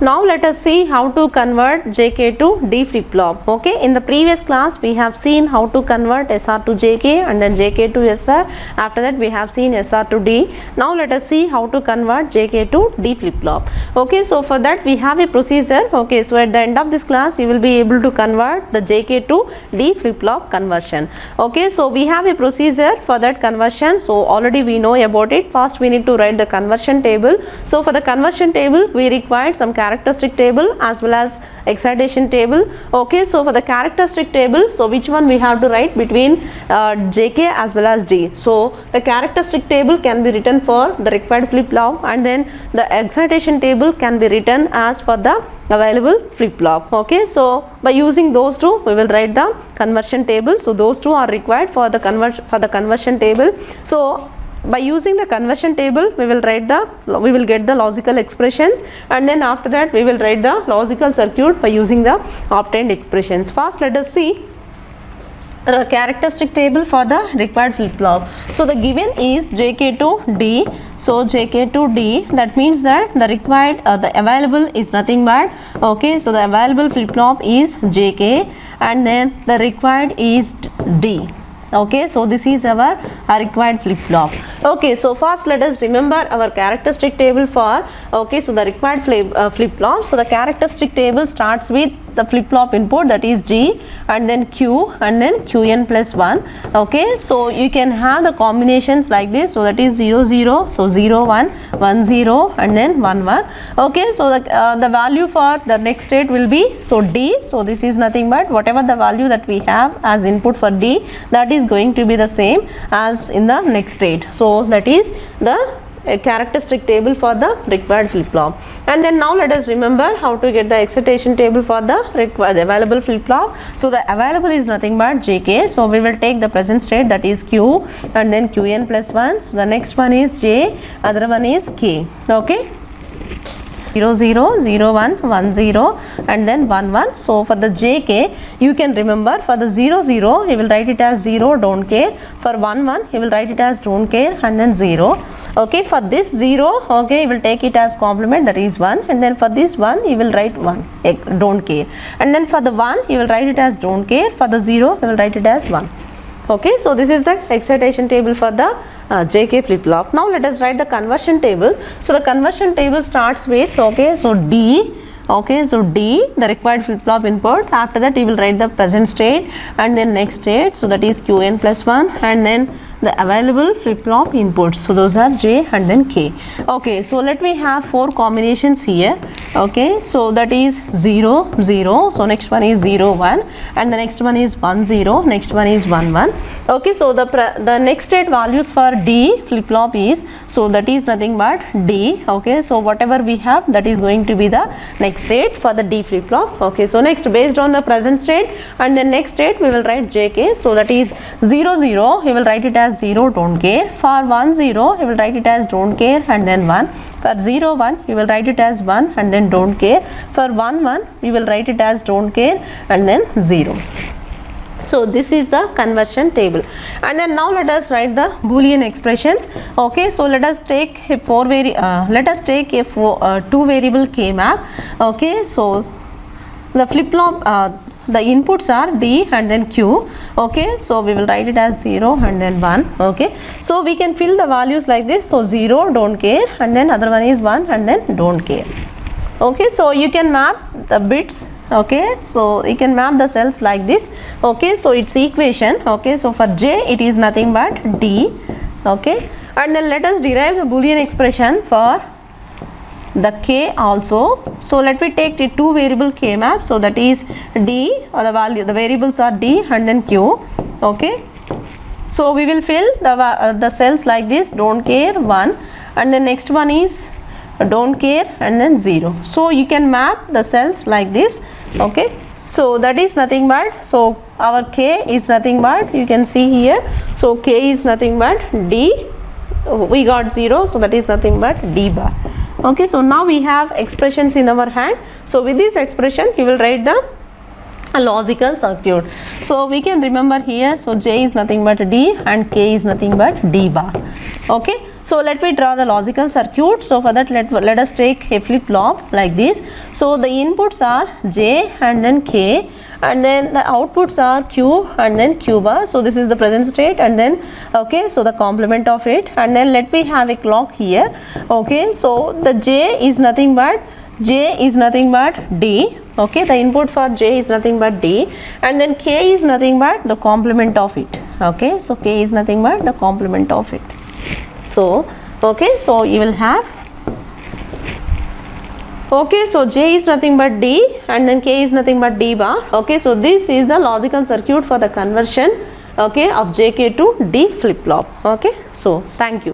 Now let us see how to convert JK to D flip-flop. Okay, in the previous class we have seen how to convert SR to JK and then JK to SR. After that we have seen SR to D. Now let us see how to convert JK to D flip-flop. Okay, so for that we have a procedure. Okay, so at the end of this class you will be able to convert the JK to D flip-flop conversion. Okay, so we have a procedure for that conversion. So already we know about it. First we need to write the conversion table. So for the conversion table we required some characteristic table as well as excitation table. Okay, so for the characteristic table, so which one we have to write between JK as well as D. So the characteristic table can be written for the required flip-flop and then the excitation table can be written as for the available flip-flop. Okay, so by using those two we will write the conversion table. So those two are required for the conversion table. So by using the conversion table we will get the logical expressions, and then after that we will write the logical circuit by using the obtained expressions. First let us see a characteristic table for the required flip-flop. So the given is JK to D. So JK to D, that means that the required the available is nothing but, okay, so the available flip-flop is JK and then the required is D. Okay, so this is our required flip-flop. Okay, so first let us remember our characteristic table for, okay, so the required flip-flop. So the characteristic table starts with the flip-flop input, that is G, and then Q and then Qn plus 1. Okay, so you can have the combinations like this. So that is 0 0, so 0 1 1 0 and then 1 1. Okay, so the value for the next state will be, so D. So this is nothing but whatever the value that we have as input for D, that is going to be the same as in the next state. So that is the characteristic table for the required flip-flop. And then now let us remember how to get the excitation table for the available flip-flop. So the available is nothing but JK. So we will take the present state, that is Q, and then Qn plus 1. So the next one is J, other one is K. Okay, 0 0 0 1 1 0 and then 1 1. So for the JK you can remember, for the 0 0 you will write it as 0, don't care. For 1 1 you will write it as don't care and then 0. Okay, for this 0, okay, you will take it as complement, that is 1, and then for this 1 you will write 1, don't care, and then for the 1 you will write it as don't care. For the 0 you will write it as 1. Okay, so this is the excitation table for the JK flip-flop. Now let us write the conversion table. So the conversion table starts with, okay, so D. Okay, so D, the required flip-flop input. After that you will write the present state and then next state, so that is Qn plus 1, and then the available flip-flop inputs. So those are J and then K. Okay, so let me have 4 combinations here. Okay, so that is 0 0, so next one is 0 1 and the next one is 1 0, next one is 1 1. Okay, so the next state values for D flip-flop is, so that is nothing but D. Okay, so whatever we have, that is going to be the next state for the D flip-flop. Okay, so next, based on the present state and then next state we will write JK. So that is 0 0, you will write it as 0, don't care. For 1 0 you will write it as don't care and then 1. For 0 1 you will write it as 1 and then don't care. For 1 1 you will write it as don't care and then 0. So this is the conversion table. And then now let us write the Boolean expressions. Okay, so let us take a 2 variable K map. Okay, so the flip-flop the inputs are D and then Q. Okay, so we will write it as 0 and then 1. Okay, so we can fill the values like this. So 0, don't care, and then other one is 1 and then don't care. Okay, so you can map the bits. Okay, so you can map the cells like this. Okay, so its equation. Okay, so for J it is nothing but D. Okay, and then let us derive the Boolean expression for the K also. So let me take the 2 variable K map. So that is D, or the variables are D and then Q. Okay, so we will fill the cells like this, don't care 1, and the next one is don't care and then 0. So you can map the cells like this. Okay, so that is nothing but, so our K is nothing but, you can see here, so K is nothing but D, we got 0, so that is nothing but D bar. Okay, so now we have expressions in our hand. So with this expression you will write the logical circuit. So we can remember here, so J is nothing but D and K is nothing but D bar. Okay, So let me draw the logical circuit. So for that let us take a flip-flop like this. So the inputs are J and then K, and then the outputs are Q and then Q bar. So this is the present state, and then okay, so the complement of it, and then let me have a clock here. Okay, so the J is nothing but D. Okay, the input for J is nothing but D, and then K is nothing but the complement of it. Okay, so K is nothing but the complement of it. So okay, so you will have, okay, so J is nothing but D and then K is nothing but D bar. Okay, so this is the logical circuit for the conversion, okay, of JK to D flip flop. Okay, so thank you.